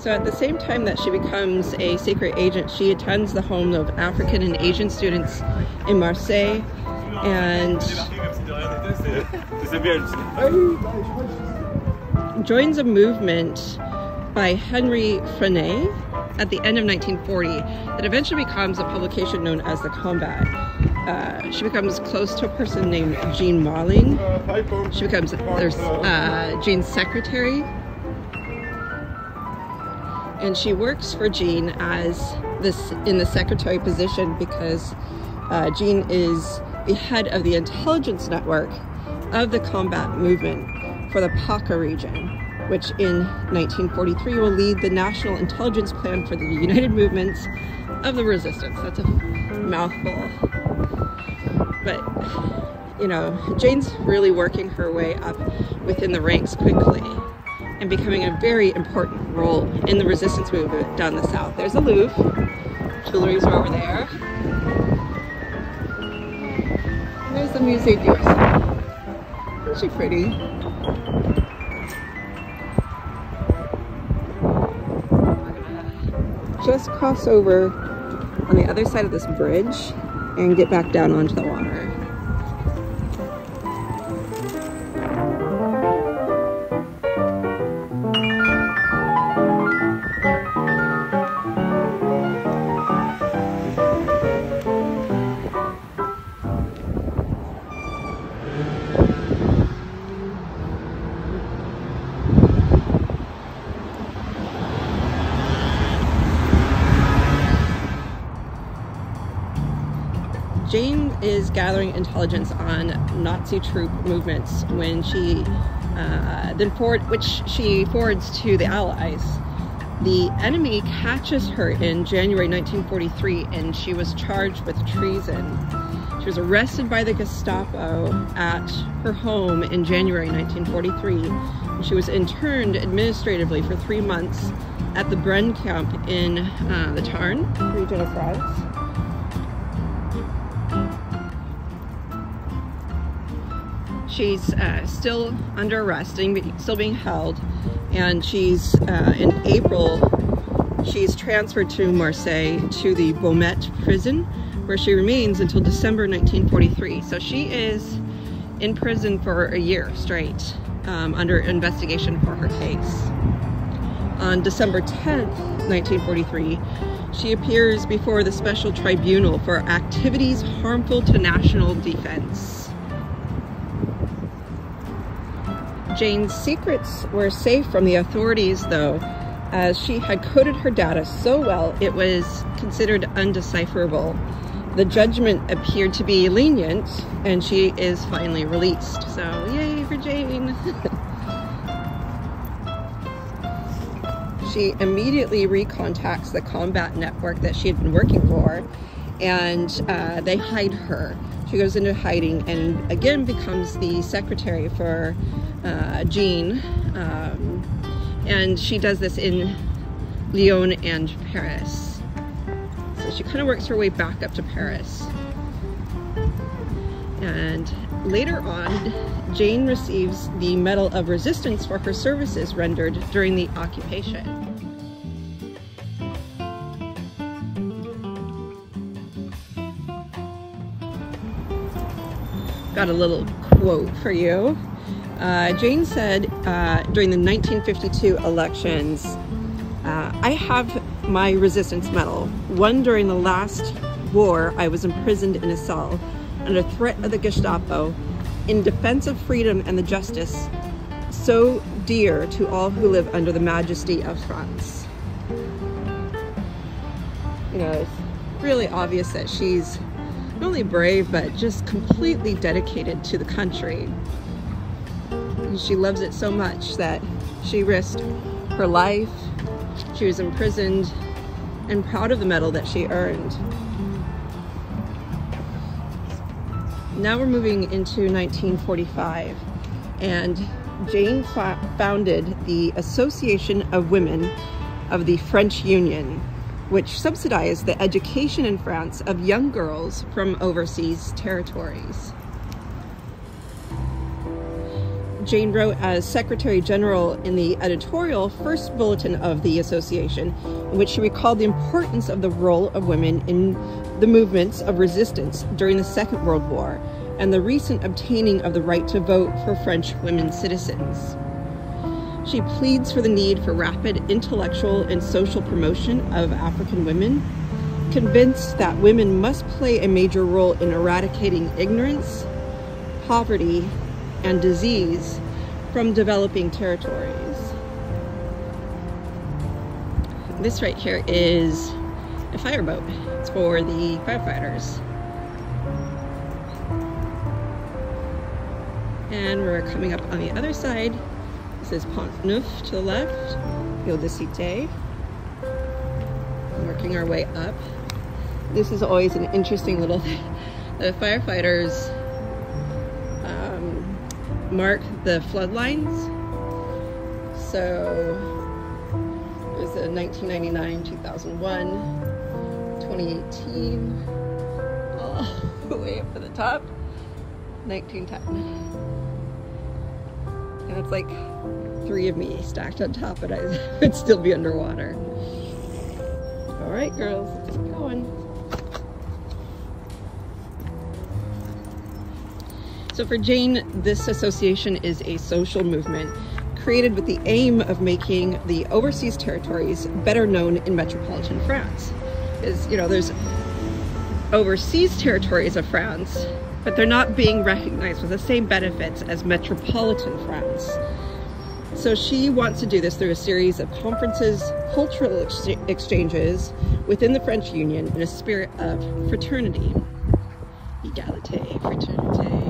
So at the same time that she becomes a secret agent, she attends the home of African and Asian students in Marseille and joins a movement by Henry Freinet at the end of 1940 that eventually becomes a publication known as The Combat. She becomes close to a person named Jane Vialle. She becomes Jane's secretary. And she works for Jane in the secretary position because Jane is the head of the intelligence network of the combat movement for the Paca region, which in 1943 will lead the National Intelligence Plan for the United Movements of the Resistance. That's a mouthful. But, you know, Jane's really working her way up within the ranks quickly and becoming a very important role in the resistance movement down the south. There's the Louvre. Tuileries are over there. And there's the Musée d'Orsay. Isn't she pretty? Just cross over on the other side of this bridge and get back down onto the water. Jane is gathering intelligence on Nazi troop movements when she which she forwards to the Allies. The enemy catches her in January 1943 and she was charged with treason. She was arrested by the Gestapo at her home in January 1943. And she was interned administratively for 3 months at the Bren camp in the Tarn region of France. She's still under arrest, still being held, and she's in April she's transferred to Marseille to the Beaumet prison, where she remains until December 1943. So she is in prison for a year straight under investigation for her case. On December 10th, 1943, she appears before the Special Tribunal for activities harmful to national defense. Jane's secrets were safe from the authorities, though, as she had coded her data so well it was considered undecipherable. The judgment appeared to be lenient, and she is finally released. So, yay for Jane! She immediately recontacts the combat network that she had been working for, and they hide her. She goes into hiding and again becomes the secretary for Jean, and she does this in Lyon and Paris. So she kind of works her way back up to Paris. And later on, Jane receives the Medal of Resistance for her services rendered during the occupation. Got a little quote for you. Jane said during the 1952 elections, I have my resistance medal, won during the last war. I was imprisoned in a cell under threat of the Gestapo in defense of freedom and the justice so dear to all who live under the majesty of France. You know, it's really obvious that she's not only brave, but just completely dedicated to the country. And she loves it so much that she risked her life. She was imprisoned and proud of the medal that she earned. Now we're moving into 1945, and Jane founded the Association of Women of the French Union, which subsidized the education in France of young girls from overseas territories. Jane wrote as Secretary General in the editorial first bulletin of the association, in which she recalled the importance of the role of women in the movements of resistance during the Second World War and the recent obtaining of the right to vote for French women citizens. She pleads for the need for rapid intellectual and social promotion of African women, convinced that women must play a major role in eradicating ignorance, poverty, and disease from developing territories. This right here is a fireboat. It's for the firefighters. And we're coming up on the other side. This is Pont Neuf to the left, Ville de Cité. Working our way up. This is always an interesting little thing. The firefighters mark the flood lines. So there's a 1999, 2001, 2018, all the way up to the top, 1910. And it's like 3 of me stacked on top, but I would still be underwater. All right, girls, let's keep going. So for Jane, this association is a social movement created with the aim of making the overseas territories better known in metropolitan France. Because, you know, there's overseas territories of France, but they're not being recognized with the same benefits as metropolitan France. So she wants to do this through a series of conferences, cultural exchanges within the French Union in a spirit of fraternity. Égalité, fraternité.